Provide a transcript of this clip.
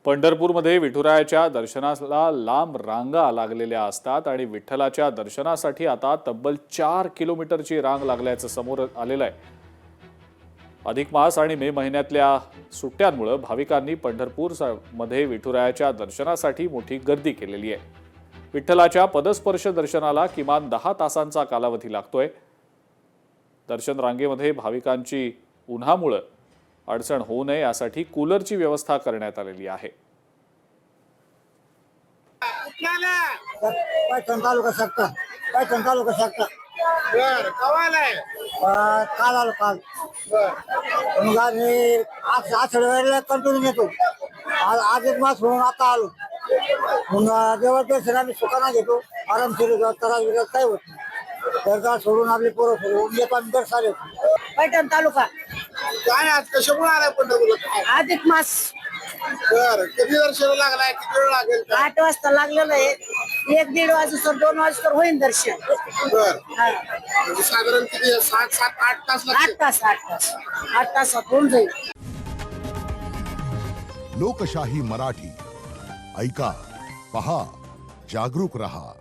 पंढरपूरमध्ये विठुरायाच्या दर्शनाला लांब रांगा लागलेल्या असतात आणि विठ्ठलाच्या दर्शनासाठी आता तब्बल 4 किलोमीटरची रांग लागल्याचं समोर आलेलं आहे। अधिक मास आणि मे महिन्यातल्या सुट्ट्यांमुळे भाविकांनी पंढरपूरमध्ये विठुरायाच्या दर्शनासाठी मोठी गर्दी केलेली आहे। विठ्ठलाच्या पदस्पर्श दर्शनाला किमान 10 तासांचा कालावधी लागतोय। दर्शन रांगेमध्ये भाविकांची उन्हामुळे अडचण होऊ नये यासाठी कूलरची व्यवस्था करण्यात आलेली आहे। पैठण तालुका शकता बर कवाल आहे काल आलो काल मग आम्ही आठवड्याला कंटिन्यू येतो। आज एक मास होऊन आता आलो। मग देवा दर्शन आम्ही सुखाना घेतो, आरामशीर त्रास काय होत नाही। दर्गा सोडून आपले पोरं सोडून येतो आम्ही दर्शन येतो। पैठण तालुका काय आज कशामुळे आलाय पंढरपूरला? अधिक मास बर कधी दर्शन लागलाय, किती वेळ लागेल? 8 वाजता लागलेलं आहे। 1-1:30 वाजेस्तोवर 2 वाजेस्तोवर होईल दर्शन। बर म्हणजे साधारण किती 7-8 तास 8 तासात होऊन जाईल। लोकशाही मराठी ऐका, पहा, जागरूक रहा।